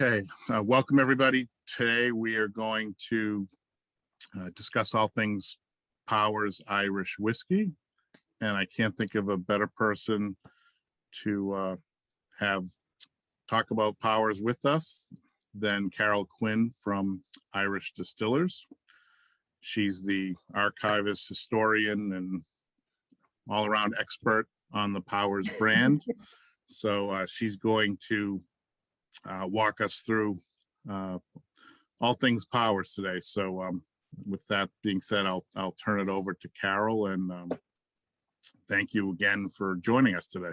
Okay, welcome everybody. Today we are going to discuss all things Powers Irish whiskey, and I can't think of a better person to have talk about Powers with us than Carol Quinn from Irish Distillers. She's the archivist, historian, and all-around expert on the Powers brand. So she's going to walk us through all things Powers today. So with that being said, I'll turn it over to Carol, and thank you again for joining us today.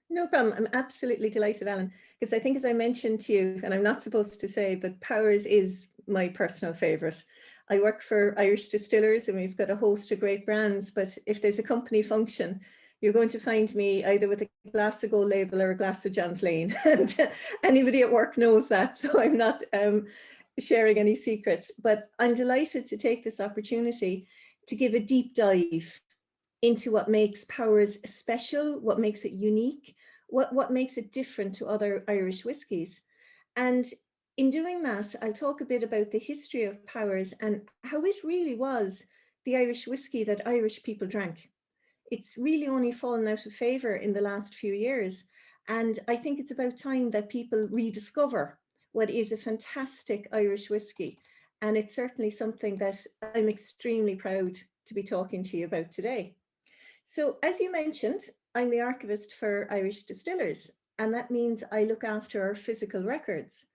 No problem. I'm absolutely delighted, Alan, because I think, as I mentioned to you, and I'm not supposed to say, but Powers is my personal favorite. I work for Irish Distillers and we've got a host of great brands, but if there's a company function, you're going to find me either with a glass of Gold Label or a glass of John's Lane. And anybody at work knows that, so I'm not sharing any secrets. But I'm delighted to take this opportunity to give a deep dive into what makes Powers special, what makes it unique, what makes it different to other Irish whiskies. And in doing that, I'll talk a bit about the history of Powers and how it really was the Irish whiskey that Irish people drank. It's really only fallen out of favor in the last few years. And I think it's about time that people rediscover what is a fantastic Irish whiskey. And it's certainly something that I'm extremely proud to be talking to you about today. So as you mentioned, I'm the archivist for Irish Distillers, and that means I look after our physical records.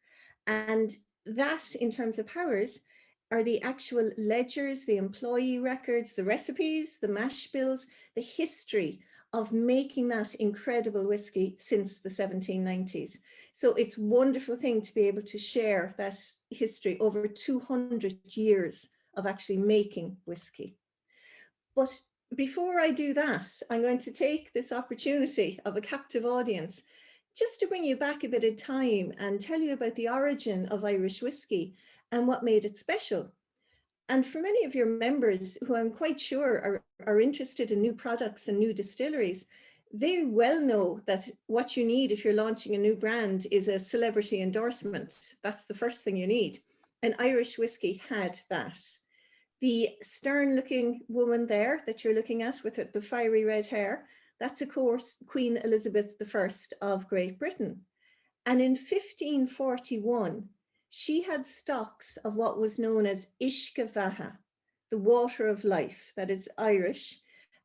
And that, in terms of Powers, are the actual ledgers, the employee records, the recipes, the mash bills, the history of making that incredible whiskey since the 1790s. So it's a wonderful thing to be able to share that history over 200 years of actually making whiskey. But before I do that, I'm going to take this opportunity of a captive audience just to bring you back a bit of time and tell you about the origin of Irish whiskey and what made it special. And for many of your members who I'm quite sure are interested in new products and new distilleries, they well know that what you need if you're launching a new brand is a celebrity endorsement. That's the first thing you need. And Irish whiskey had that. The stern-looking woman there that you're looking at with the fiery red hair, that's of course Queen Elizabeth I of Great Britain. And in 1541, she had stocks of what was known as Ishkavaha, the water of life, that is Irish,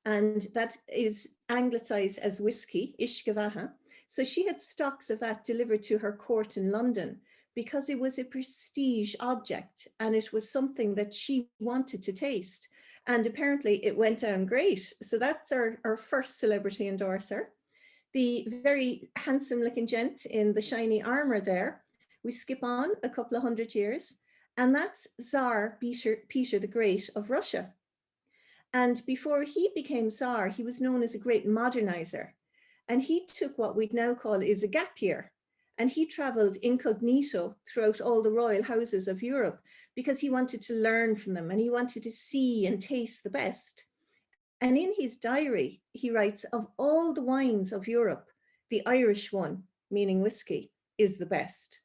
and that is anglicized as whiskey, Ishkavaha. So she had stocks of that delivered to her court in London because it was a prestige object and it was something that she wanted to taste. And apparently it went down great. So that's our first celebrity endorser. The very handsome looking gent in the shiny armor there, we skip on a couple of hundred years, and that's Tsar Peter the Great of Russia. And before he became Tsar, he was known as a great modernizer. And he took what we'd now call is a gap year. And he traveled incognito throughout all the royal houses of Europe because he wanted to learn from them and he wanted to see and taste the best. And in his diary, he writes, of all the wines of Europe, the Irish one, meaning whiskey, is the best.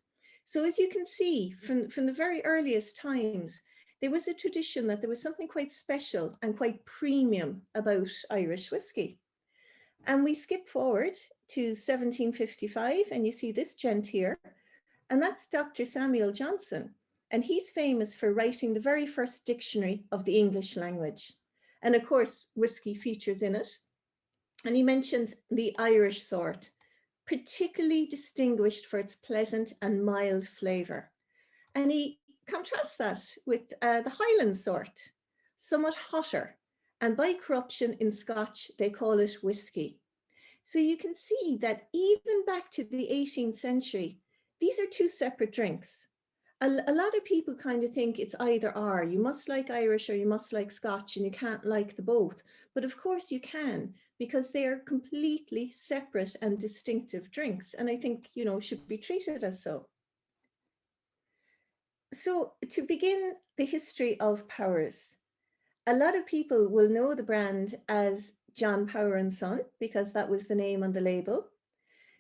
So as you can see, from the very earliest times, there was a tradition that there was something quite special and quite premium about Irish whiskey. And we skip forward to 1755, and you see this gent here, and that's Dr. Samuel Johnson. And he's famous for writing the very first dictionary of the English language. And of course, whiskey features in it. And he mentions the Irish sort, particularly distinguished for its pleasant and mild flavor. And he contrasts that with the Highland sort, somewhat hotter. And by corruption in Scotch, they call it whiskey. So you can see that even back to the 18th century, these are two separate drinks. A lot of people kind of think it's either or. You must like Irish or you must like Scotch, and you can't like the both. But of course you can, because they are completely separate and distinctive drinks. And I think, you know, should be treated as so. So to begin the history of Powers, a lot of people will know the brand as John Power and Son, because that was the name on the label.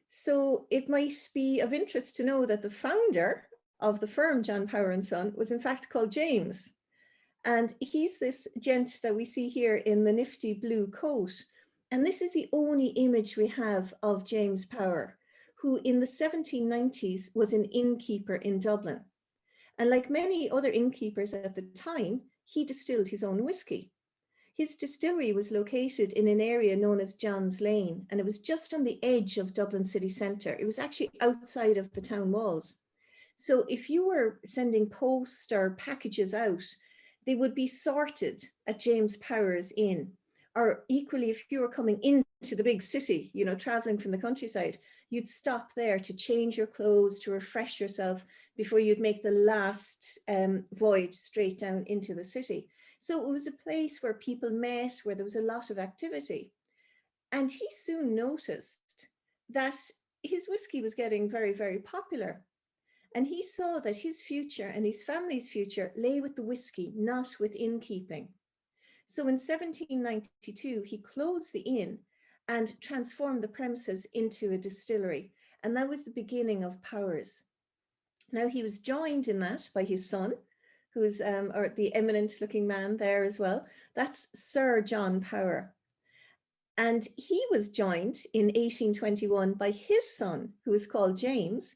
So it might be of interest to know that the founder of the firm, John Power and Son, was in fact called James. And he's this gent that we see here in the nifty blue coat. And this is the only image we have of James Power, who in the 1790s was an innkeeper in Dublin. And like many other innkeepers at the time, he distilled his own whiskey. His distillery was located in an area known as John's Lane, and it was just on the edge of Dublin city centre. It was actually outside of the town walls. So if you were sending post or packages out, they would be sorted at James Power's Inn. Or equally, if you were coming into the big city, you know, traveling from the countryside, you'd stop there to change your clothes, to refresh yourself before you'd make the last voyage straight down into the city. So it was a place where people met, where there was a lot of activity. And he soon noticed that his whiskey was getting very, very popular. And he saw that his future and his family's future lay with the whiskey, not with innkeeping. So in 1792, he closed the inn and transformed the premises into a distillery. And that was the beginning of Powers. Now he was joined in that by his son, who's or the eminent looking man there as well. That's Sir John Power. And he was joined in 1821 by his son, who is called James.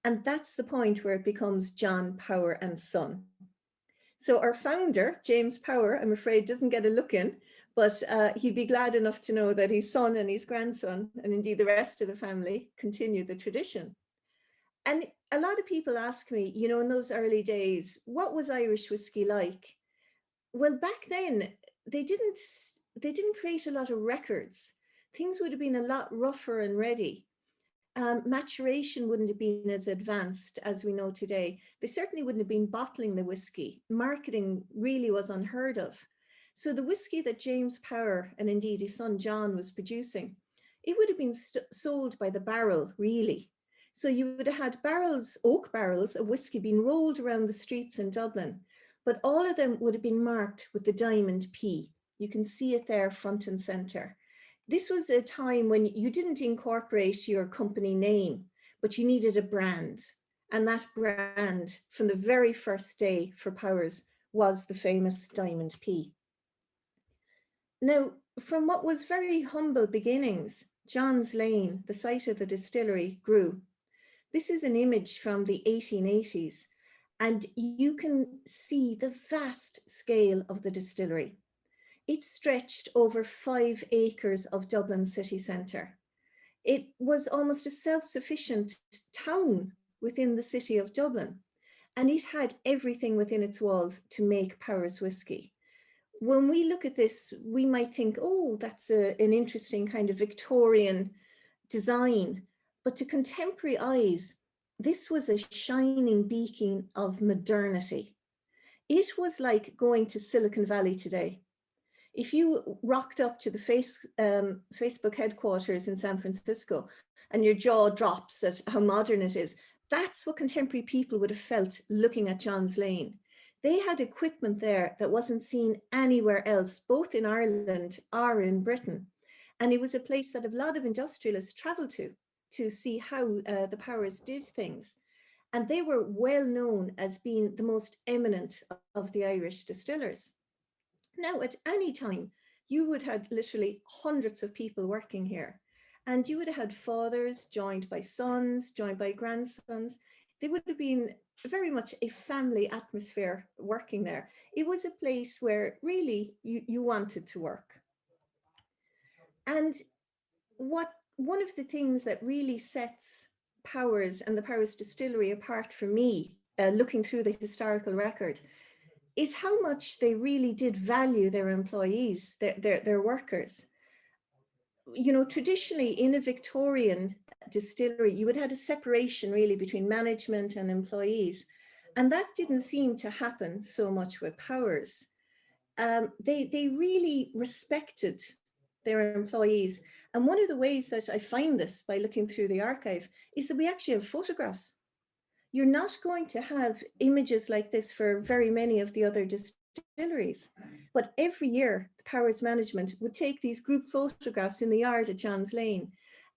And that's the point where it becomes John Power and Son. So our founder, James Power, I'm afraid doesn't get a look in, but he'd be glad enough to know that his son and his grandson, and indeed the rest of the family, continue the tradition. And a lot of people ask me, you know, in those early days, what was Irish whiskey like? Well, back then, they didn't create a lot of records. Things would have been a lot rougher and ready. Maturation wouldn't have been as advanced as we know today. They certainly wouldn't have been bottling the whiskey. Marketing really was unheard of. So the whiskey that James Power and indeed his son John was producing, it would have been sold by the barrel, really. So you would have had barrels, oak barrels of whiskey being rolled around the streets in Dublin, but all of them would have been marked with the diamond P. You can see it there front and center. This was a time when you didn't incorporate your company name, but you needed a brand. And that brand from the very first day for Powers was the famous Diamond P. Now, from what was very humble beginnings, John's Lane, the site of the distillery, grew. This is an image from the 1880s, and you can see the vast scale of the distillery. It stretched over 5 acres of Dublin city centre. It was almost a self-sufficient town within the city of Dublin, and it had everything within its walls to make Powers whiskey. When we look at this, we might think, oh, that's an interesting kind of Victorian design. But to contemporary eyes, this was a shining beacon of modernity. It was like going to Silicon Valley today. If you rocked up to the Facebook headquarters in San Francisco and your jaw drops at how modern it is, that's what contemporary people would have felt looking at John's Lane. They had equipment there that wasn't seen anywhere else, both in Ireland or in Britain. And it was a place that a lot of industrialists traveled to see how the Powers did things. And they were well known as being the most eminent of the Irish distillers. Now, at any time, you would have literally hundreds of people working here. And you would have had fathers joined by sons, joined by grandsons. They would have been very much a family atmosphere working there. It was a place where really you wanted to work. And one of the things that really sets Powers and the Powers Distillery apart for me, looking through the historical record, is how much they really did value their employees, their workers. You know, traditionally in a Victorian distillery, you would have a separation really between management and employees. And that didn't seem to happen so much with Powers. They really respected their employees. And one of the ways that I find this by looking through the archive is that we actually have photographs. You're not going to have images like this for very many of the other distilleries. But every year, the Powers management would take these group photographs in the yard at John's Lane.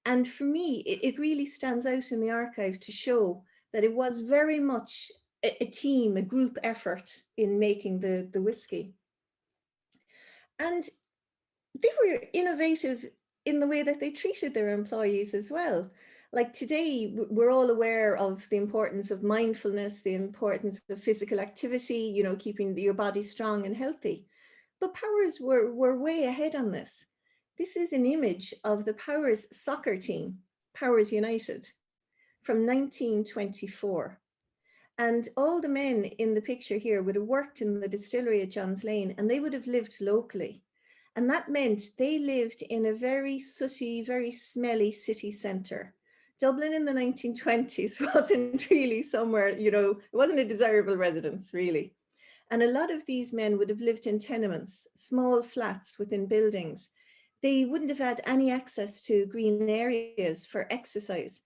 And for me, it really stands out in the archive to show that it was very much a team, a group effort in making the whiskey. And they were innovative in the way that they treated their employees as well. Like today, we're all aware of the importance of mindfulness, the importance of physical activity, you know, keeping your body strong and healthy. But Powers were way ahead on this. This is an image of the Powers soccer team, Powers United, from 1924. And all the men in the picture here would have worked in the distillery at Johns Lane, and they would have lived locally. And that meant they lived in a very sooty, very smelly city centre. Dublin in the 1920s wasn't really somewhere, you know, it wasn't a desirable residence, really. And a lot of these men would have lived in tenements, small flats within buildings. They wouldn't have had any access to green areas for exercise.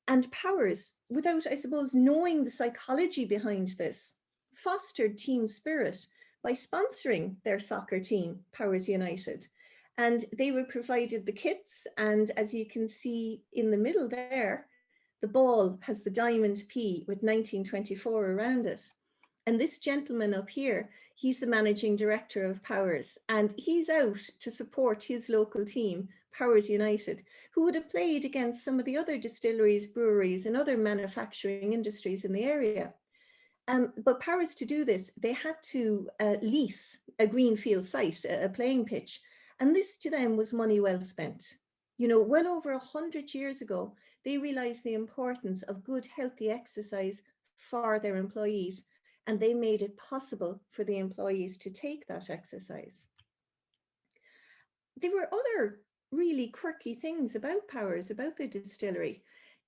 And Powers, without, I suppose, knowing the psychology behind this, fostered team spirit by sponsoring their soccer team, Powers United. And they were provided the kits. And as you can see in the middle there, the ball has the diamond P with 1924 around it. And this gentleman up here, he's the managing director of Powers, and he's out to support his local team, Powers United, who would have played against some of the other distilleries, breweries, and other manufacturing industries in the area. But Powers, to do this, they had to lease a greenfield site, a playing pitch. And this to them was money well spent. You know, well over 100 years ago, they realized the importance of good, healthy exercise for their employees. And they made it possible for the employees to take that exercise. There were other really quirky things about Powers, about the distillery.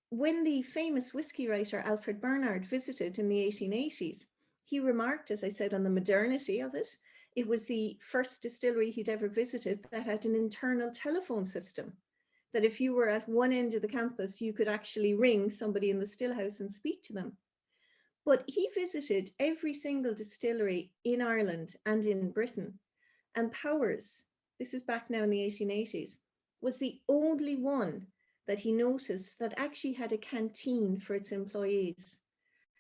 When the famous whiskey writer Alfred Bernard visited in the 1880s, he remarked, as I said, on the modernity of it. It was the first distillery he'd ever visited that had an internal telephone system, that if you were at one end of the campus, you could actually ring somebody in the stillhouse and speak to them. But he visited every single distillery in Ireland and in Britain. And Powers, this is back now in the 1880s, was the only one that he noticed that actually had a canteen for its employees,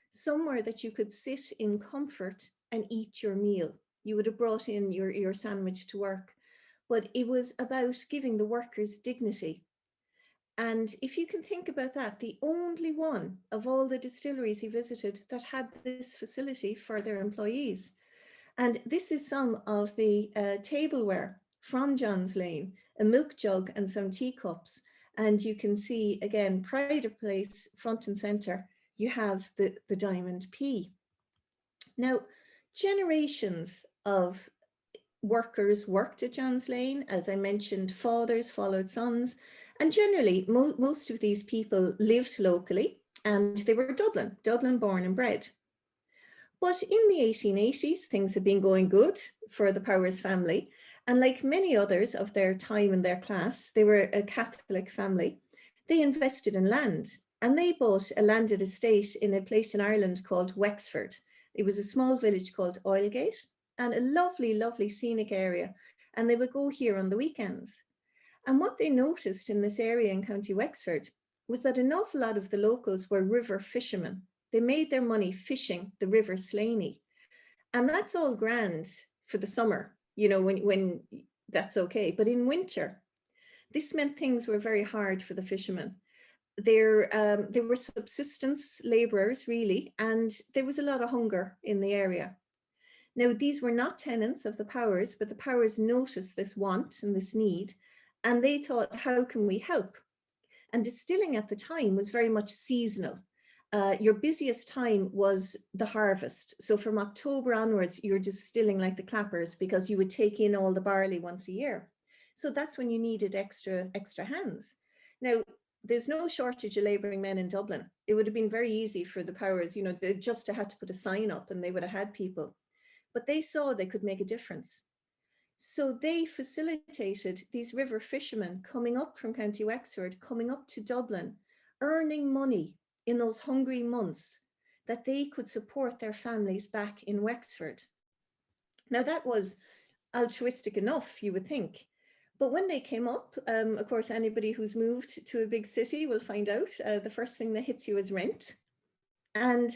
somewhere that you could sit in comfort and eat your meal. You would have brought in your sandwich to work, but it was about giving the workers dignity. And if you can think about that, the only one of all the distilleries he visited that had this facility for their employees. And this is some of the tableware from Johns Lane, a milk jug and some teacups. And you can see, again, pride of place, front and center, you have the diamond P. Now, generations of workers worked at Johns Lane. As I mentioned, fathers followed sons. And generally, most of these people lived locally, and they were Dublin born and bred. But in the 1880s, things had been going good for the Powers family. And like many others of their time and their class, they were a Catholic family. They invested in land, and they bought a landed estate in a place in Ireland called Wexford. It was a small village called Oilgate, and a lovely, lovely scenic area. And they would go here on the weekends. And what they noticed in this area in County Wexford was that an awful lot of the locals were river fishermen. They made their money fishing the River Slaney. And that's all grand for the summer, you know, when that's okay. But in winter, this meant things were very hard for the fishermen. They were subsistence laborers, really, and there was a lot of hunger in the area. Now, these were not tenants of the Powers, but the Powers noticed this want and this need, and they thought, how can we help? And distilling at the time was very much seasonal. Your busiest time was the harvest. So from October onwards, you're distilling like the clappers because you would take in all the barley once a year. So that's when you needed extra hands. Now, there's no shortage of labouring men in Dublin. It would have been very easy for the Powers, you know, they just had to put a sign up and they would have had people. But they saw they could make a difference. So they facilitated these river fishermen coming up from County Wexford, coming up to Dublin, earning money in those hungry months that they could support their families back in Wexford. Now that was altruistic enough, you would think, But when they came up, of course, anybody who's moved to a big city will find out the first thing that hits you is rent. And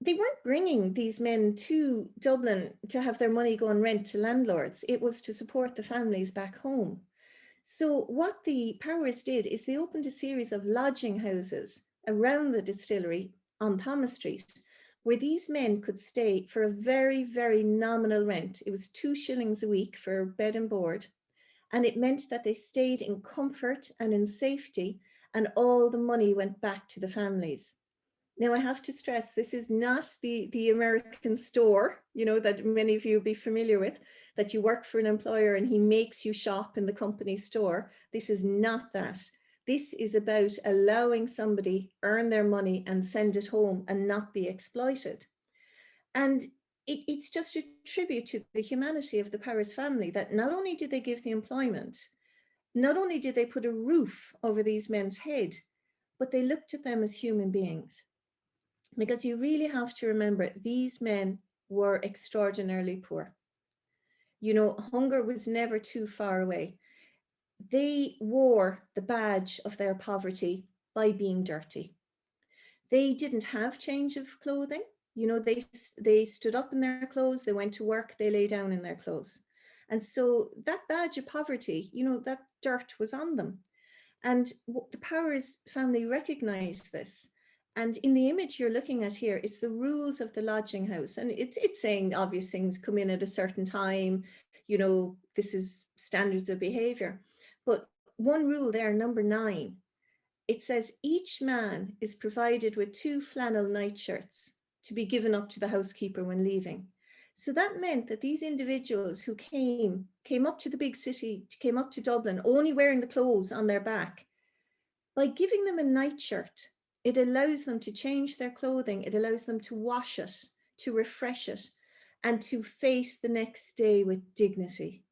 they weren't bringing these men to Dublin to have their money go on rent to landlords. It was to support the families back home. So what the Powers did is they opened a series of lodging houses around the distillery on Thomas Street, where these men could stay for a very, very nominal rent. It was 2 shillings a week for bed and board. And it meant that they stayed in comfort and in safety, and all the money went back to the families. Now, I have to stress, this is not the American store, you know, that many of you will be familiar with, that you work for an employer and he makes you shop in the company store. This is not that. This is about allowing somebody earn their money and send it home and not be exploited. And it's just a tribute to the humanity of the Powers family, that not only did they give the employment, not only did they put a roof over these men's head, but they looked at them as human beings. Because you really have to remember, these men were extraordinarily poor. You know, hunger was never too far away. They wore the badge of their poverty by being dirty. They didn't have change of clothing. You know, they stood up in their clothes, they went to work, they lay down in their clothes. And so that badge of poverty, you know, that dirt was on them. And the Powers family recognized this. And in the image you're looking at here, it's the rules of the lodging house. And it's saying obvious things, come in at a certain time, you know, this is standards of behavior. But one rule there, number 9, it says each man is provided with 2 flannel nightshirts to be given up to the housekeeper when leaving. So that meant that these individuals who came up to the big city, came up to Dublin, only wearing the clothes on their back, by giving them a nightshirt, it allows them to change their clothing, it allows them to wash it, to refresh it, and to face the next day with dignity.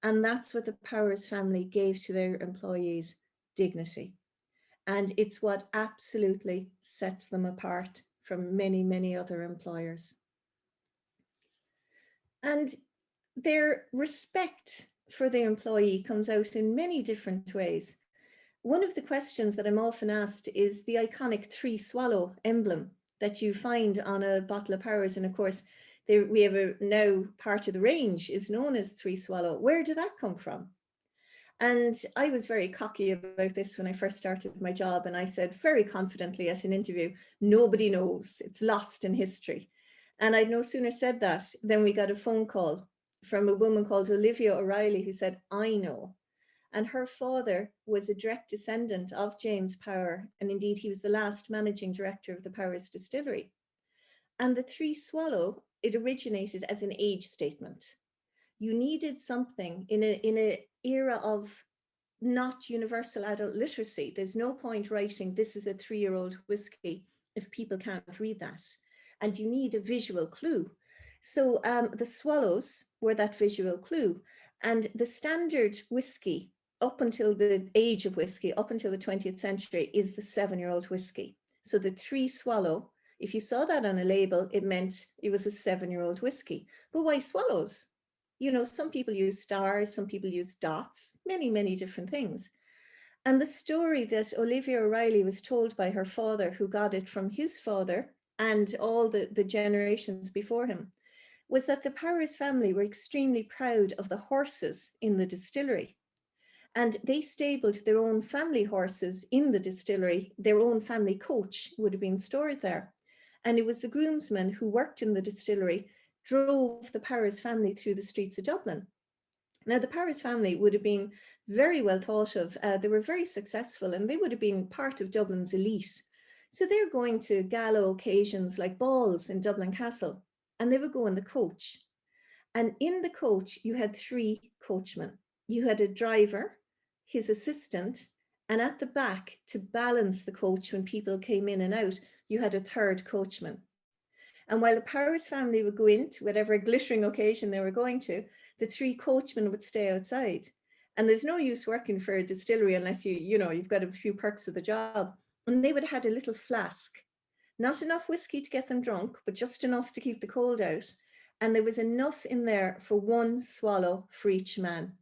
And that's what the Powers family gave to their employees, dignity. And it's what absolutely sets them apart from many, many other employers. And their respect for the employee comes out in many different ways. One of the questions that I'm often asked is the iconic 3 swallow emblem that you find on a bottle of Powers. And of course, we have now part of the range is known as 3 swallow. Where did that come from? And I was very cocky about this when I first started my job. And I said very confidently at an interview, nobody knows, it's lost in history. And I'd no sooner said that than we got a phone call from a woman called Olivia O'Reilly who said, I know. And her father was a direct descendant of James Power. And indeed, he was the last managing director of the Powers Distillery. And the 3 swallow, it originated as an age statement. You needed something in an era of not universal adult literacy. There's no point writing, this is a 3-year-old whiskey, if people can't read that. And you need a visual clue. So the swallows were that visual clue. And the standard whiskey, up until the age of whiskey, up until the 20th century, is the 7-year-old whiskey. So the 3 swallow, if you saw that on a label, it meant it was a 7-year-old whiskey. But why swallows? You know, some people use stars, some people use dots, many, many different things. And the story that Olivia O'Reilly was told by her father, who got it from his father and all the generations before him, was that the Powers family were extremely proud of the horses in the distillery. And they stabled their own family horses in the distillery. Their own family coach would have been stored there. And it was the groomsmen who worked in the distillery drove the Powers family through the streets of Dublin. Now, the Powers family would have been very well thought of. They were very successful and they would have been part of Dublin's elite. So they're going to gala occasions like balls in Dublin Castle, and they would go in the coach. And in the coach, you had 3 coachmen. You had a driver, his assistant, and at the back, to balance the coach when people came in and out, you had a 3rd coachman. And while the Powers family would go into whatever glittering occasion they were going to, the 3 coachmen would stay outside. And there's no use working for a distillery unless you've got a few perks of the job. And they would have had a little flask, not enough whiskey to get them drunk, but just enough to keep the cold out. And there was enough in there for 1 swallow for each man.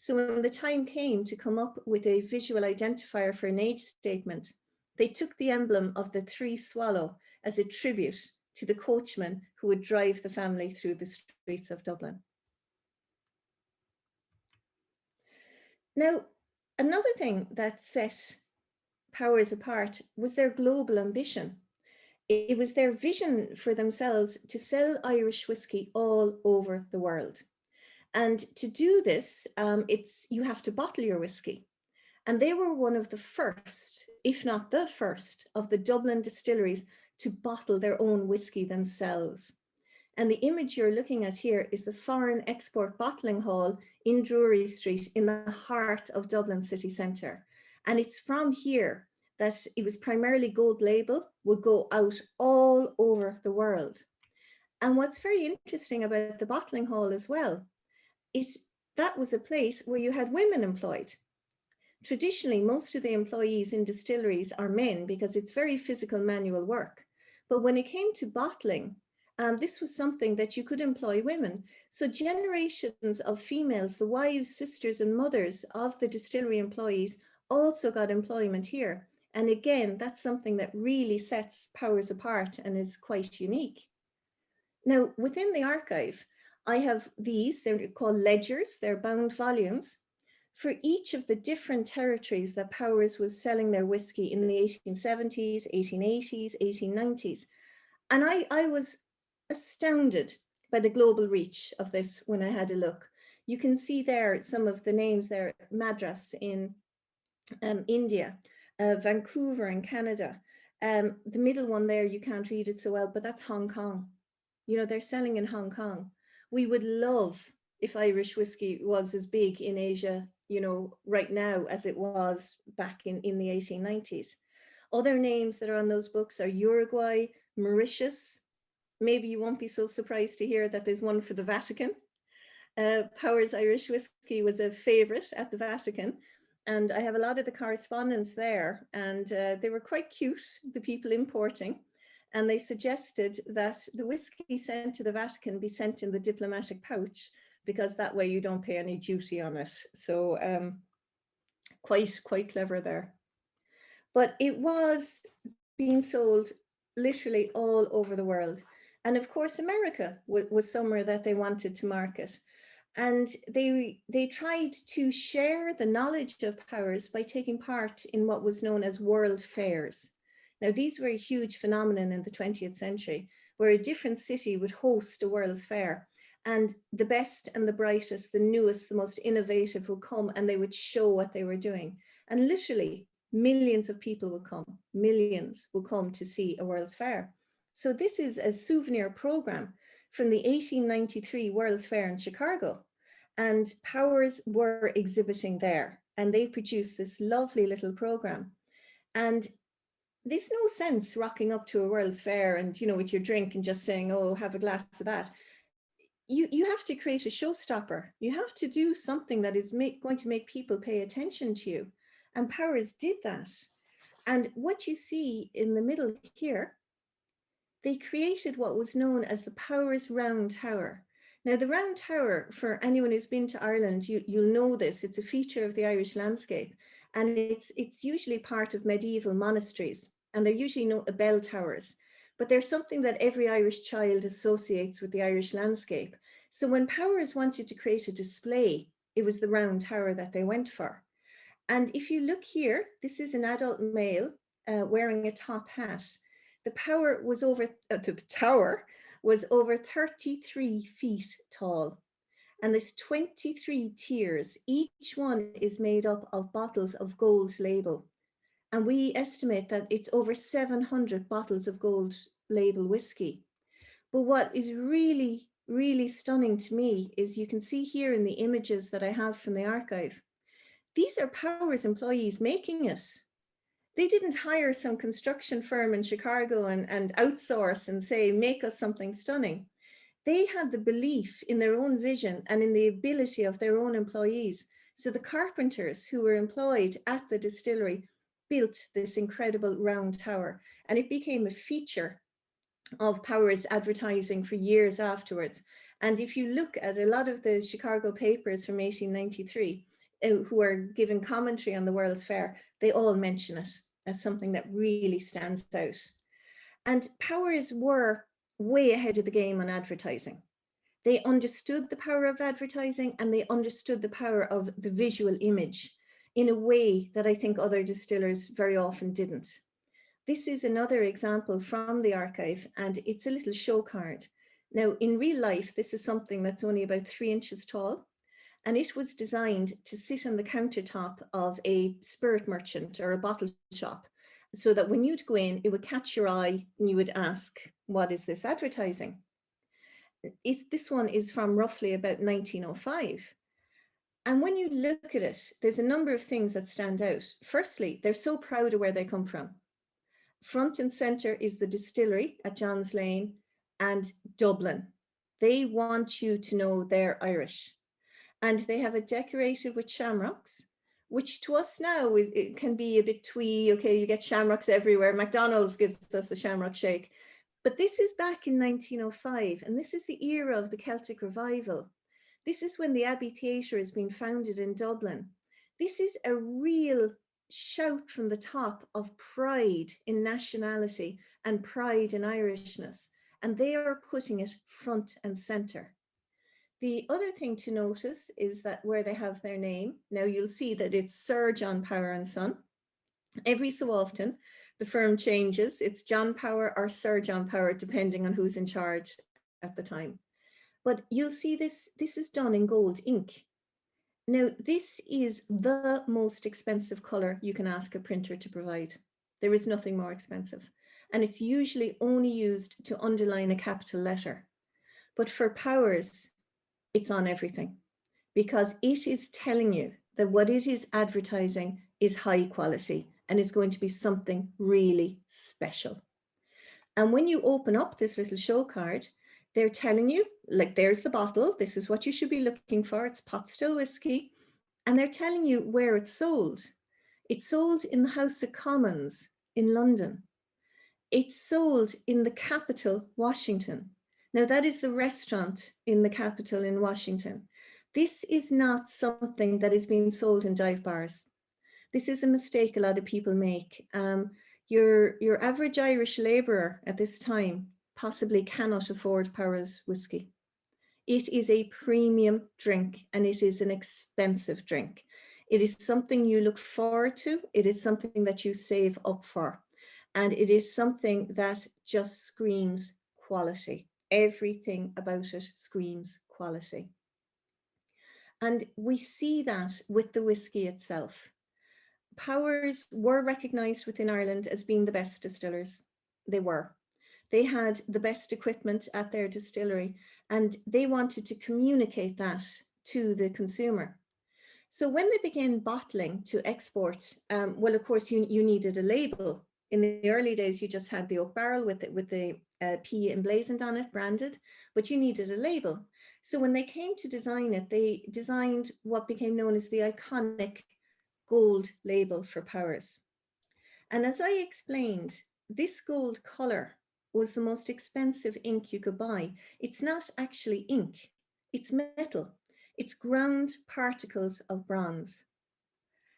So when the time came to come up with a visual identifier for an age statement, they took the emblem of the three swallow as a tribute to the coachman who would drive the family through the streets of Dublin. Now, another thing that set Powers apart was their global ambition. It was their vision for themselves to sell Irish whiskey all over the world. And to do this, you have to bottle your whiskey. And they were one of the first, if not the first, of the Dublin distilleries to bottle their own whiskey themselves. And the image you're looking at here is the Foreign Export Bottling Hall in Drury Street in the heart of Dublin city centre. And it's from here that it was primarily gold label, would go out all over the world. And what's very interesting about the bottling hall as well is that was a place where you had women employed. Traditionally, most of the employees in distilleries are men because it's very physical manual work. But when it came to bottling, this was something that you could employ women. So generations of females, the wives, sisters, and mothers of the distillery employees also got employment here. And again, that's something that really sets Powers apart and is quite unique. Now, within the archive, I have these, they're called ledgers, they're bound volumes, for each of the different territories that Powers was selling their whiskey in the 1870s, 1880s, 1890s. And I was astounded by the global reach of this when I had a look. You can see there some of the names there, Madras in India, Vancouver in Canada. The middle one there, you can't read it so well, but that's Hong Kong. You know, they're selling in Hong Kong. We would love if Irish whiskey was as big in Asia, you know, right now as it was back in the 1890s. Other names that are on those books are Uruguay, Mauritius. Maybe you won't be so surprised to hear that there's one for the Vatican. Powers Irish whiskey was a favorite at the Vatican. And I have a lot of the correspondence there, and they were quite cute, the people importing. And they suggested that the whiskey sent to the Vatican be sent in the diplomatic pouch, because that way you don't pay any duty on it. So quite clever there. But it was being sold literally all over the world. And of course, America was somewhere that they wanted to market. And they tried to share the knowledge of Powers by taking part in what was known as world fairs. Now, these were a huge phenomenon in the 20th century, where a different city would host a World's Fair, and the best and the brightest, the newest, the most innovative would come, and they would show what they were doing. And literally, millions of people would come, millions would come to see a World's Fair. So this is a souvenir program from the 1893 World's Fair in Chicago. And Powers were exhibiting there, and they produced this lovely little program. And there's no sense rocking up to a World's Fair and, you know, with your drink and just saying, oh, have a glass of that. You have to create a showstopper. You have to do something that is going to make people pay attention to you. And Powers did that. And what you see in the middle here, they created what was known as the Powers Round Tower. Now, the Round Tower, for anyone who's been to Ireland, you'll know this. It's a feature of the Irish landscape. And it's usually part of medieval monasteries. And they're usually bell towers. But they're something that every Irish child associates with the Irish landscape. So when Powers wanted to create a display, it was the Round Tower that they went for. And if you look here, this is an adult male wearing a top hat. The tower was over 33 feet tall. And there's 23 tiers. Each one is made up of bottles of gold label. And we estimate that it's over 700 bottles of gold label whiskey. But what is really, really stunning to me is you can see here in the images that I have from the archive, these are Powers employees making it. They didn't hire some construction firm in Chicago and outsource and say, make us something stunning. They had the belief in their own vision and in the ability of their own employees. So the carpenters who were employed at the distillery built this incredible round tower, and it became a feature of Powers advertising for years afterwards. And if you look at a lot of the Chicago papers from 1893, who are giving commentary on the World's Fair, they all mention it as something that really stands out. And Powers were way ahead of the game on advertising. They understood the power of advertising, and they understood the power of the visual image in a way that I think other distillers very often didn't. This is another example from the archive, and it's a little show card. Now, in real life, this is something that's only about 3 inches tall, and it was designed to sit on the countertop of a spirit merchant or a bottle shop, so that when you'd go in, it would catch your eye and you would ask, what is this advertising? This one is from roughly about 1905. And when you look at it, there's a number of things that stand out. Firstly, they're so proud of where they come from. Front and center is the distillery at John's Lane and Dublin. They want you to know they're Irish. And they have it decorated with shamrocks, which to us now it can be a bit twee. Okay, you get shamrocks everywhere. McDonald's gives us a shamrock shake. But this is back in 1905, and this is the era of the Celtic Revival. This is when the Abbey Theatre has been founded in Dublin. This is a real shout from the top of pride in nationality and pride in Irishness, and they are putting it front and center. The other thing to notice is that where they have their name, now you'll see that it's Sir John Power and Son. Every so often, the firm changes. It's John Power or Sir John Power, depending on who's in charge at the time. But you'll see this is done in gold ink. Now, this is the most expensive color you can ask a printer to provide. There is nothing more expensive. And it's usually only used to underline a capital letter. But for Powers, it's on everything, because it is telling you that what it is advertising is high quality and is going to be something really special. And when you open up this little show card, they're telling you, like, there's the bottle. This is what you should be looking for. It's pot still whiskey. And they're telling you where it's sold. It's sold in the House of Commons in London. It's sold in the capital, Washington. Now, that is the restaurant in the capital in Washington. This is not something that is being sold in dive bars. This is a mistake a lot of people make. Your average Irish labourer at this time possibly cannot afford Powers whiskey. It is a premium drink, and it is an expensive drink. It is something you look forward to. It is something that you save up for. And it is something that just screams quality. Everything about it screams quality. And we see that with the whiskey itself. Powers were recognised within Ireland as being the best distillers. They were. They had the best equipment at their distillery, and they wanted to communicate that to the consumer. So when they began bottling to export, well, of course, you needed a label. In the early days, you just had the oak barrel with the P emblazoned on it, branded, but you needed a label. So when they came to design it, they designed what became known as the iconic gold label for Powers. And as I explained, this gold color was the most expensive ink you could buy. It's not actually ink, it's metal. It's ground particles of bronze.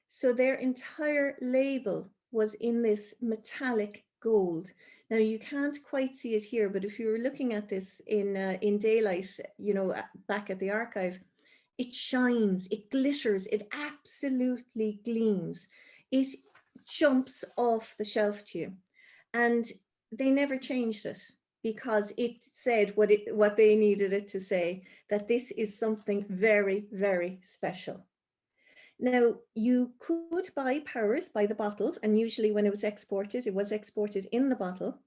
So their entire label was in this metallic gold. Now you can't quite see it here, but if you were looking at this in daylight, back at the archive, it shines, it glitters, it absolutely gleams. It jumps off the shelf to you. And they never changed it, because it said what they needed it to say, that this is something very, very special. Now, you could buy Powers by the bottle, and usually when it was exported in the bottle,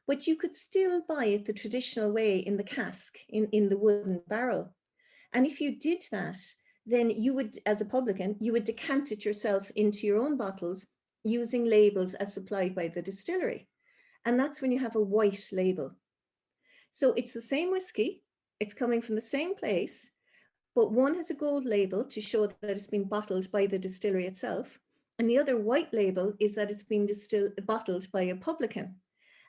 but you could still buy it the traditional way in the cask, in the wooden barrel. And if you did that, then you would, as a publican, you would decant it yourself into your own bottles using labels as supplied by the distillery. And that's when you have a white label. So it's the same whiskey, it's coming from the same place, but one has a gold label to show that it's been bottled by the distillery itself. And the other white label is that it's been bottled by a publican.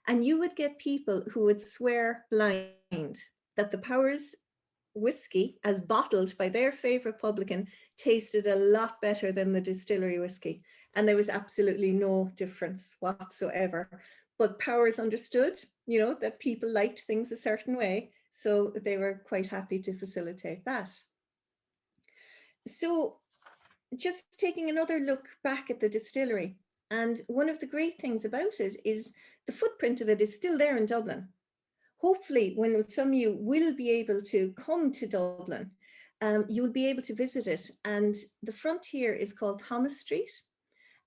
And you would get people who would swear blind that the Powers whiskey, as bottled by their favorite publican, tasted a lot better than the distillery whiskey. And there was absolutely no difference whatsoever. But Powers understood, that people liked things a certain way. So they were quite happy to facilitate that. So just taking another look back at the distillery. And one of the great things about it is the footprint of it is still there in Dublin. Hopefully, when some of you will be able to come to Dublin, you'll be able to visit it. And the front here is called Thomas Street.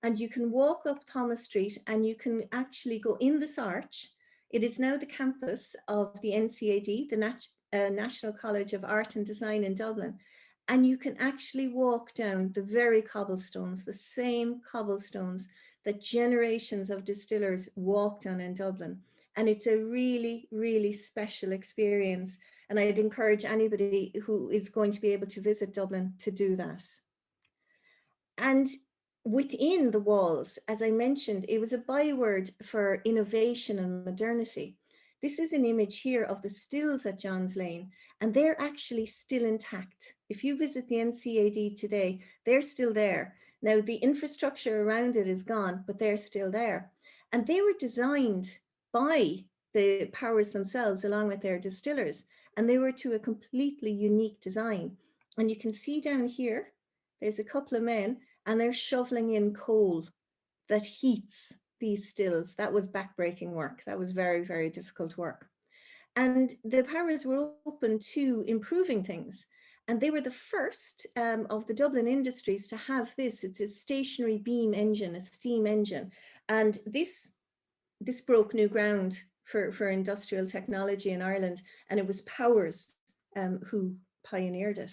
And you can walk up Thomas Street and you can actually go in this arch. It is now the campus of the NCAD, the National College of Art and Design in Dublin. And you can actually walk down the very cobblestones, the same cobblestones that generations of distillers walked on in Dublin. And it's a really, really special experience. And I'd encourage anybody who is going to be able to visit Dublin to do that. And within the walls, as I mentioned, it was a byword for innovation and modernity. This is an image here of the stills at John's Lane, and they're actually still intact. If you visit the NCAD today, they're still there. Now, the infrastructure around it is gone, but they're still there. And they were designed by the Powers themselves, along with their distillers, and they were to a completely unique design. And you can see down here, there's a couple of men, and they're shoveling in coal that heats these stills. That was backbreaking work. That was very, very difficult work. And the Powers were open to improving things. And they were the first of the Dublin industries to have this. It's a stationary beam engine, a steam engine. And this broke new ground for industrial technology in Ireland. And it was Powers who pioneered it.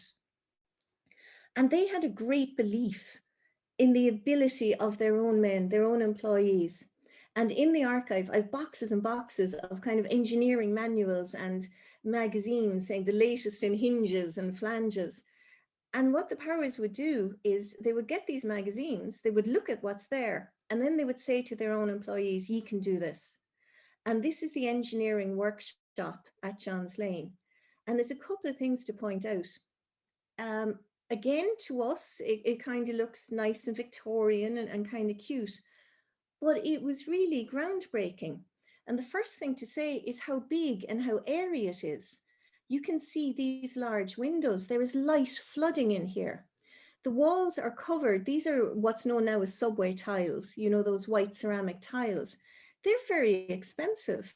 And they had a great belief in the ability of their own men, their own employees. And in the archive, I have boxes and boxes of kind of engineering manuals and magazines saying the latest in hinges and flanges. And what the Powers would do is they would get these magazines, they would look at what's there, and then they would say to their own employees, "Ye can do this." And this is the engineering workshop at John's Lane. And there's a couple of things to point out. Again, to us, it kind of looks nice and Victorian and kind of cute, but it was really groundbreaking. And the first thing to say is how big and how airy it is. You can see these large windows. There is light flooding in here. The walls are covered. These are what's known now as subway tiles, those white ceramic tiles. They're very expensive.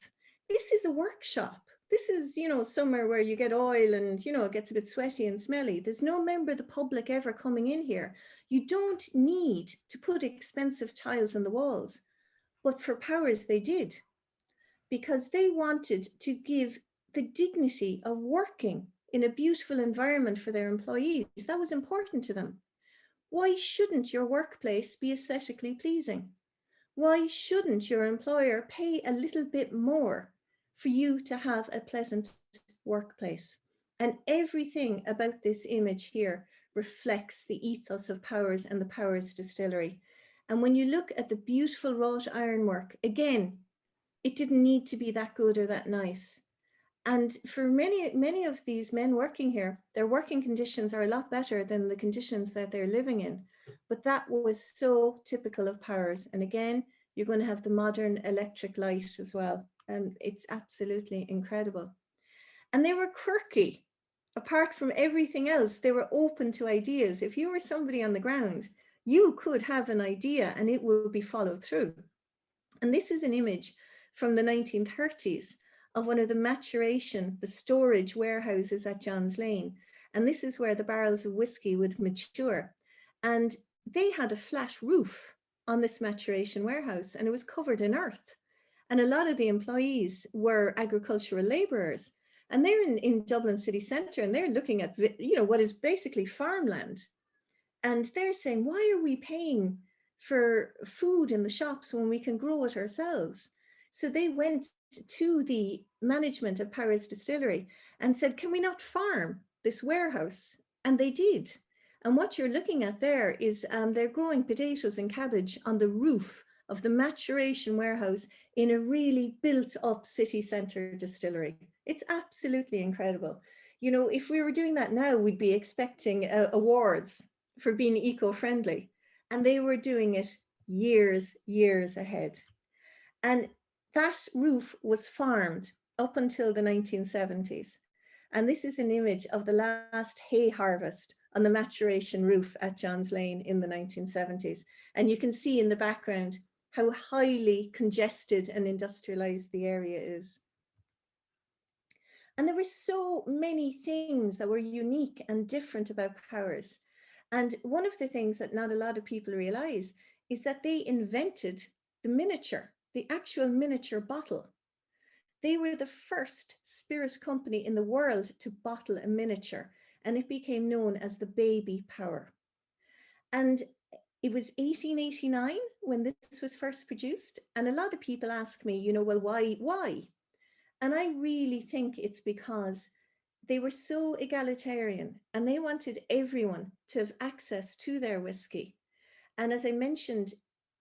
This is a workshop. This is, somewhere where you get oil and, it gets a bit sweaty and smelly. There's no member of the public ever coming in here. You don't need to put expensive tiles on the walls. But for Powers, they did, because they wanted to give the dignity of working in a beautiful environment for their employees. That was important to them. Why shouldn't your workplace be aesthetically pleasing? Why shouldn't your employer pay a little bit more for you to have a pleasant workplace? And everything about this image here reflects the ethos of Powers and the Powers distillery. And when you look at the beautiful wrought ironwork, again, it didn't need to be that good or that nice. And for many of these men working here, their working conditions are a lot better than the conditions that they're living in. But that was so typical of Powers. And again, you're going to have the modern electric light as well. It's absolutely incredible. And they were quirky. Apart from everything else, they were open to ideas. If you were somebody on the ground, you could have an idea and it would be followed through. And this is an image from the 1930s of one of the storage warehouses at John's Lane. And this is where the barrels of whiskey would mature. And they had a flat roof on this maturation warehouse, and it was covered in earth. And a lot of the employees were agricultural laborers. And they're in Dublin city centre, and they're looking at, what is basically farmland. And they're saying, why are we paying for food in the shops when we can grow it ourselves? So they went to the management of Powers Distillery and said, can we not farm this warehouse? And they did. And what you're looking at there is they're growing potatoes and cabbage on the roof of the maturation warehouse in a really built up city centre distillery. It's absolutely incredible. You know, if we were doing that now, we'd be expecting awards for being eco-friendly. And they were doing it years ahead. And that roof was farmed up until the 1970s. And this is an image of the last hay harvest on the maturation roof at Johns Lane in the 1970s. And you can see in the background how highly congested and industrialized the area is. And there were so many things that were unique and different about Powers. And one of the things that not a lot of people realize is that they invented the miniature, the actual miniature bottle. They were the first spirit company in the world to bottle a miniature, and it became known as the Baby Power. And it was 1889 when this was first produced. And a lot of people ask me, you know, well, why? And I really think it's because they were so egalitarian and they wanted everyone to have access to their whiskey. And as I mentioned,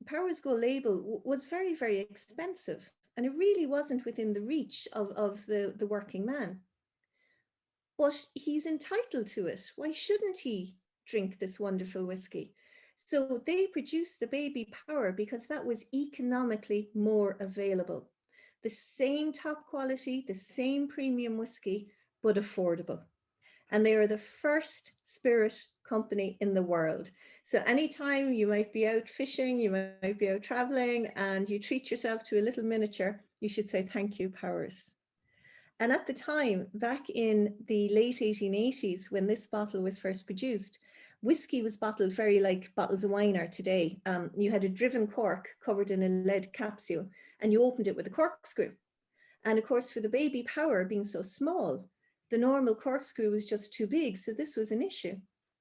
Powers Gold label was very expensive, and it really wasn't within the reach of the working man. But he's entitled to it. Why shouldn't he drink this wonderful whiskey? So they produced the Baby Power because that was economically more available. The same top quality, the same premium whiskey, but affordable. And they are the first spirit company in the world. So anytime you might be out fishing, you might be out traveling, and you treat yourself to a little miniature, you should say, thank you, Powers. And at the time, back in the late 1880s, when this bottle was first produced, whiskey was bottled very like bottles of wine are today. You had a driven cork covered in a lead capsule, and you opened it with a corkscrew. And of course, for the Baby Power being so small, the normal corkscrew was just too big, so this was an issue.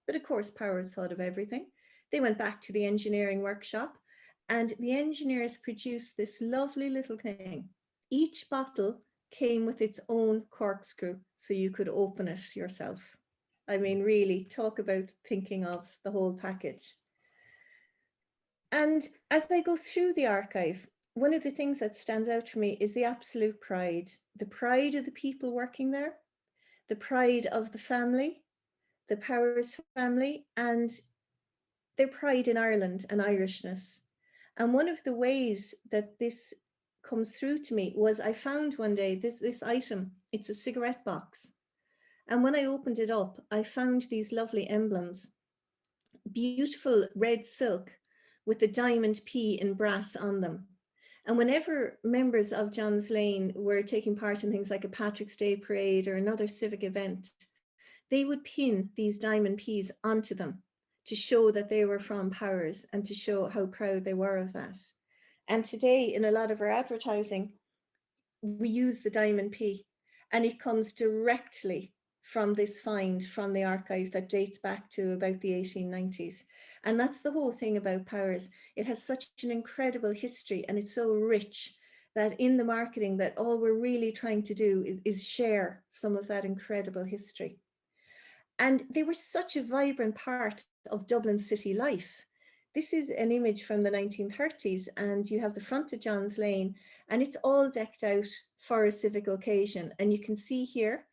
But of course, Powers thought of everything. They went back to the engineering workshop, and the engineers produced this lovely little thing. Each bottle came with its own corkscrew, so you could open it yourself. I mean, really, talk about thinking of the whole package. And as I go through the archive, one of the things that stands out for me is the absolute pride. The pride of the people working there, the pride of the family, the Powers family, and their pride in Ireland and Irishness. And one of the ways that this comes through to me was I found one day this item. It's a cigarette box. And when I opened it up, I found these lovely emblems, beautiful red silk with the diamond P in brass on them. And whenever members of Johns Lane were taking part in things like a Patrick's Day parade or another civic event, they would pin these diamond Ps onto them to show that they were from Powers and to show how proud they were of that. And today, in a lot of our advertising, we use the diamond P, and it comes directly from this find from the archive that dates back to about the 1890s. And that's the whole thing about Powers. It has such an incredible history, and it's so rich that in the marketing that all we're really trying to do is share some of that incredible history. And they were such a vibrant part of Dublin city life. This is an image from the 1930s, and you have the front of Johns Lane, and it's all decked out for a civic occasion. And you can see here,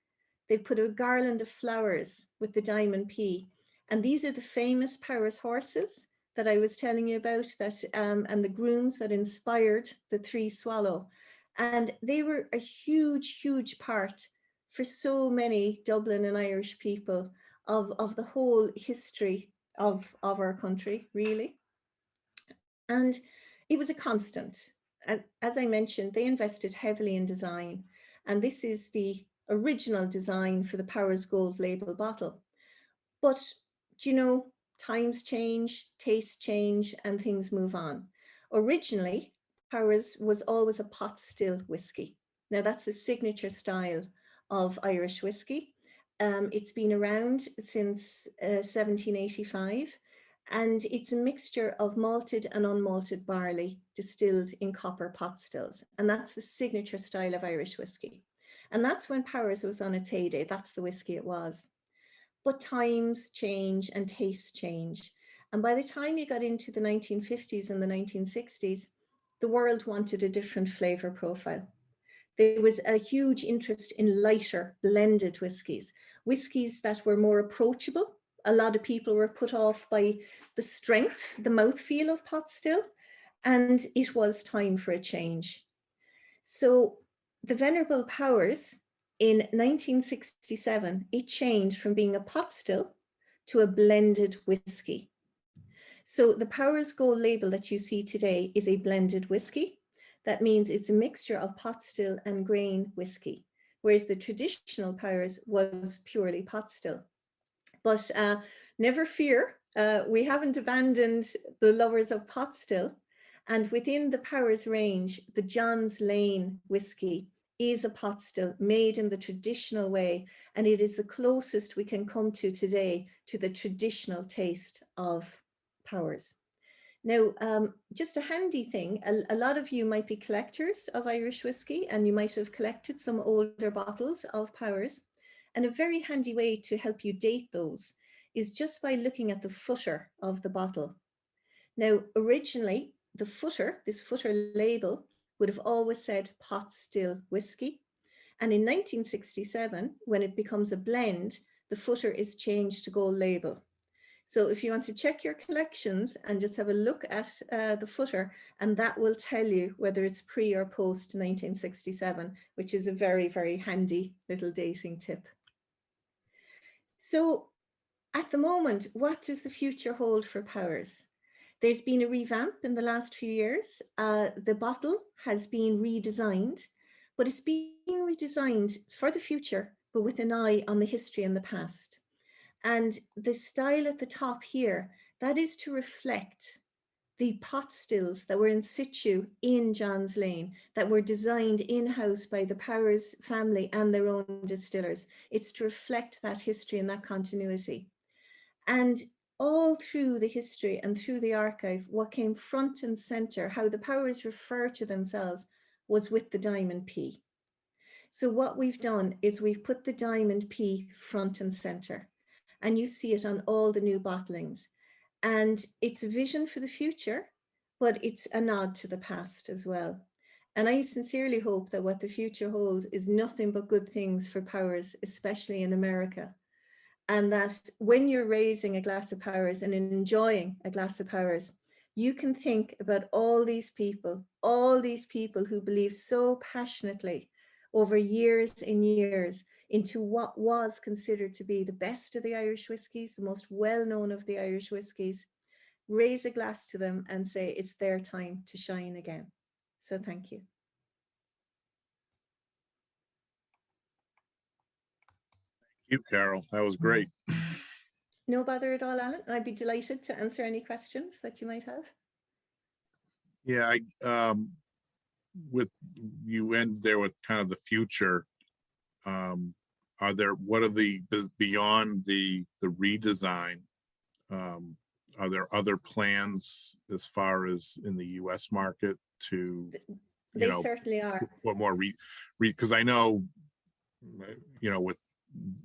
they've put a garland of flowers with the diamond P. And these are the famous Powers horses that I was telling you about, that and the grooms that inspired the Three Swallow. And they were a huge part for so many Dublin and Irish people of the whole history of our country, really. And it was a constant. As I mentioned, they invested heavily in design. And this is the original design for the Powers Gold label bottle. But, you know, times change, tastes change, and things move on. Originally, Powers was always a pot still whiskey. Now that's the signature style of Irish whiskey. It's been around since 1785, and it's a mixture of malted and unmalted barley distilled in copper pot stills. And that's the signature style of Irish whiskey. And that's when Powers was on its heyday. That's the whiskey it was. But times change and tastes change. And by the time you got into the 1950s and the 1960s, the world wanted a different flavor profile. There was a huge interest in lighter blended whiskies. whiskies that were more approachable. A lot of people were put off by the strength, the mouthfeel of pot still, and it was time for a change. So the Venerable Powers in 1967, it changed from being a pot still to a blended whiskey. So the Powers Gold label that you see today is a blended whiskey. That means it's a mixture of pot still and grain whiskey, whereas the traditional Powers was purely pot still. But never fear, we haven't abandoned the lovers of pot still. And within the Powers range, the John's Lane whiskey is a pot still made in the traditional way, and it is the closest we can come to today to the traditional taste of Powers. Now, just a handy thing, a lot of you might be collectors of Irish whiskey, and you might have collected some older bottles of Powers. And a very handy way to help you date those is just by looking at the footer of the bottle. Now, originally, the footer, this footer label, would have always said pot still whiskey. And in 1967, when it becomes a blend, the footer is changed to gold label. So if you want to check your collections and just have a look at the footer, and that will tell you whether it's pre or post 1967, which is a very, very handy little dating tip. So at the moment, what does the future hold for Powers? There's been a revamp in the last few years. The bottle has been redesigned, but it's being redesigned for the future, but with an eye on the history and the past. And the style at the top here, that is to reflect the pot stills that were in situ in John's Lane, that were designed in-house by the Powers family and their own distillers. It's to reflect that history and that continuity. And all through the history and through the archive, what came front and center, how the Powers refer to themselves, was with the diamond P. So what we've done is we've put the diamond P front and center. And you see it on all the new bottlings. And it's a vision for the future, but it's a nod to the past as well. And I sincerely hope that what the future holds is nothing but good things for Powers, especially in America. And that when you're raising a glass of Powers and enjoying a glass of Powers, you can think about all these people who believe so passionately over years and years into what was considered to be the best of the Irish whiskies, the most well-known of the Irish whiskies. Raise a glass to them and say it's their time to shine again. So thank you. Thank you, Carol. That was great. No bother at all, Alan. I'd be delighted to answer any questions that you might have. Yeah, with you end there with kind of the future. What are the beyond the redesign? Are there other plans as far as in the U.S. market to, they certainly are. What more because I know,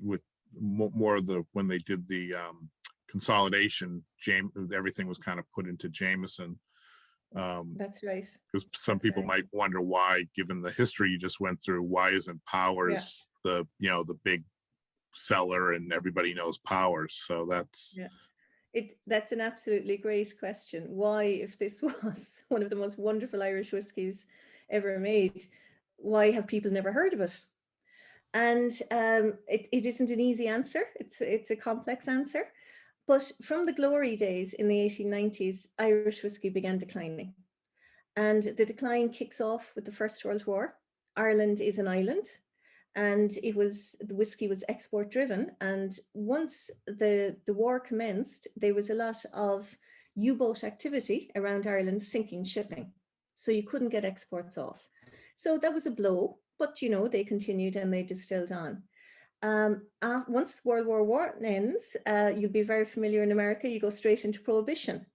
with more of the, when they did the consolidation, everything was kind of put into Jameson. That's right. Because some people might wonder why, given the history you just went through, why isn't Powers the big seller and everybody knows Powers? So that's that's an absolutely great question. Why, if this was one of the most wonderful Irish whiskies ever made, why have people never heard of it? And it isn't an easy answer. It's a complex answer. But from the glory days in the 1890s, Irish whiskey began declining. And the decline kicks off with the First World War. Ireland is an island, and the whiskey was export driven. And once the war commenced, there was a lot of U-boat activity around Ireland sinking shipping. So you couldn't get exports off. So that was a blow, but they continued and they distilled on. Once World War I ends, you'll be very familiar in America, you go straight into Prohibition.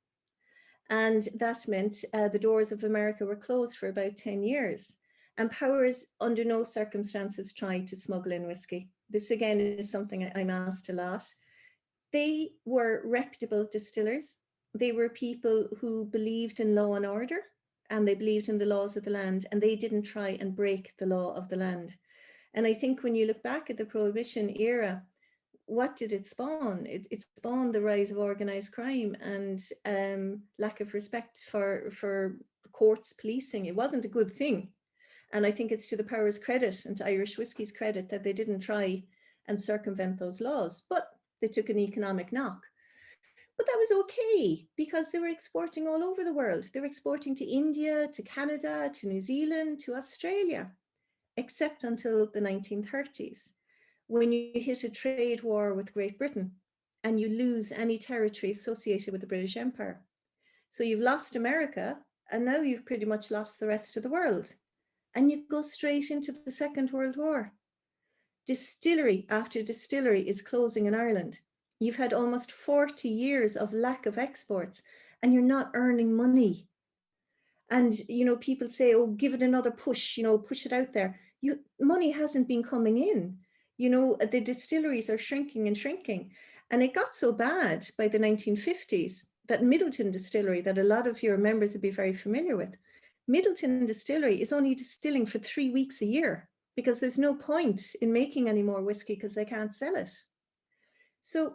And that meant the doors of America were closed for about 10 years. And Powers, under no circumstances, tried to smuggle in whiskey. This, again, is something I'm asked a lot. They were reputable distillers. They were people who believed in law and order, and they believed in the laws of the land, and they didn't try and break the law of the land. And I think when you look back at the Prohibition era, what did it spawn? It spawned the rise of organized crime and lack of respect for courts, policing. It wasn't a good thing. And I think it's to the Powers' credit and to Irish whiskey's credit that they didn't try and circumvent those laws, but they took an economic knock. But that was okay because they were exporting all over the world. They were exporting to India, to Canada, to New Zealand, to Australia, except until the 1930s, when you hit a trade war with Great Britain and you lose any territory associated with the British Empire. So you've lost America, and now you've pretty much lost the rest of the world. And you go straight into the Second World War. Distillery after distillery is closing in Ireland. You've had almost 40 years of lack of exports, and you're not earning money. And, you know, people say, oh, give it another push, you know, push it out there. Money hasn't been coming in. You know, the distilleries are shrinking and shrinking. And it got so bad by the 1950s that Middleton Distillery, that a lot of your members would be very familiar with, Middleton Distillery is only distilling for 3 weeks a year because there's no point in making any more whiskey because they can't sell it. So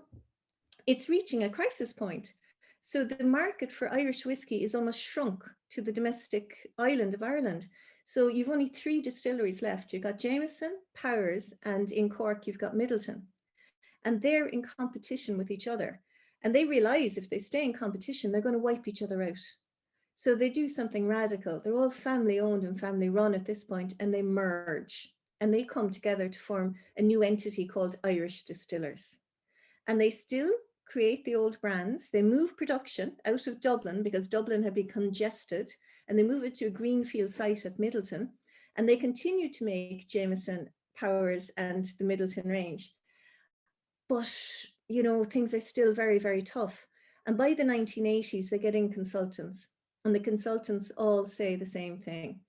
it's reaching a crisis point. So the market for Irish whiskey is almost shrunk to the domestic island of Ireland. So you've only 3 distilleries left. You've got Jameson, Powers, and in Cork, you've got Middleton. And they're in competition with each other. And they realize if they stay in competition, they're going to wipe each other out. So they do something radical. They're all family owned and family run at this point, and they merge. And they come together to form a new entity called Irish Distillers. And they still create the old brands. They move production out of Dublin because Dublin had been congested, and they move it to a greenfield site at Middleton. And they continue to make Jameson, Powers, and the Middleton range. But, you know, things are still very, very tough. And by the 1980s, they get in consultants, and the consultants all say the same thing.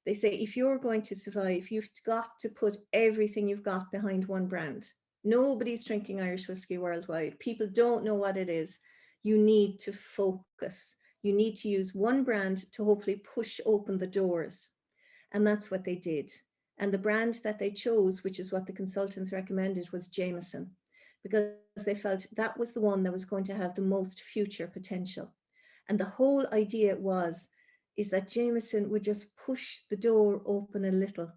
They say, if you're going to survive, you've got to put everything you've got behind one brand. Nobody's drinking Irish whiskey worldwide. People don't know what it is. You need to focus. You need to use one brand to hopefully push open the doors. And that's what they did. And the brand that they chose, which is what the consultants recommended, was Jameson, because they felt that was the one that was going to have the most future potential. And the whole idea is that Jameson would just push the door open a little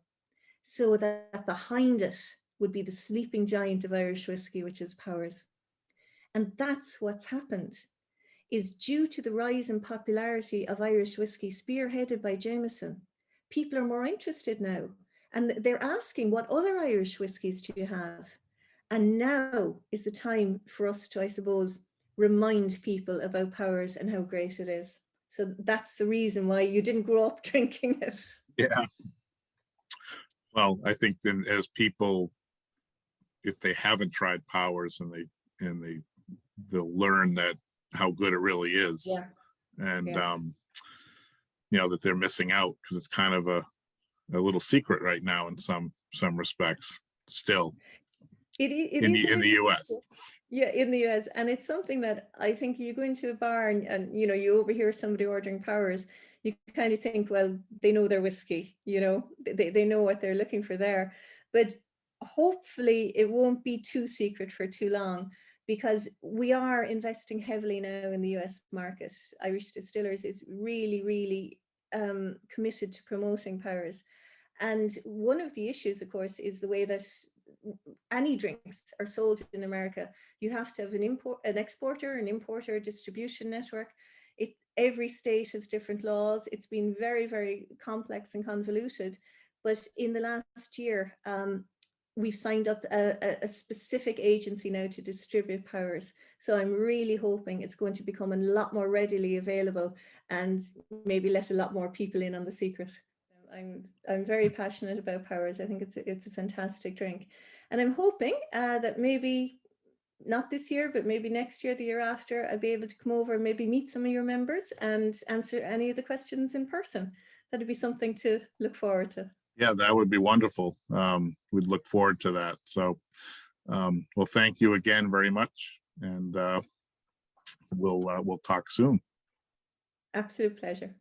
so that behind it would be the sleeping giant of Irish whiskey, which is Powers. And that's what's happened, is due to the rise in popularity of Irish whiskey spearheaded by Jameson. People are more interested now, and they're asking, what other Irish whiskies do you have? And now is the time for us to, I suppose, remind people about Powers and how great it is. So that's the reason why you didn't grow up drinking it. Yeah. Well, I think then as people, if they haven't tried Powers and they'll learn that how good it really is. Yeah. And Yeah. You know, that they're missing out because it's kind of a little secret right now in some respects still. It in is the US. Yeah, in the US. And it's something that I think you go into a bar and you know, you overhear somebody ordering Powers, you kind of think, well, they know their whiskey, you know, they know what they're looking for there. But hopefully it won't be too secret for too long, because we are investing heavily now in the US market. Irish Distillers is really, really committed to promoting Powers. And one of the issues, of course, is the way that any drinks are sold in America. You have to have an exporter, an importer, distribution network. Every state has different laws. It's been very, very complex and convoluted. But in the last year, we've signed up a specific agency now to distribute Powers. So I'm really hoping it's going to become a lot more readily available and maybe let a lot more people in on the secret. I'm very passionate about Powers. I think it's a fantastic drink. And I'm hoping that maybe not this year, but maybe next year, the year after, I'll be able to come over and maybe meet some of your members and answer any of the questions in person. That'd be something to look forward to. Yeah, that would be wonderful. We'd look forward to that. So, well, thank you again very much. And we'll talk soon. Absolute pleasure.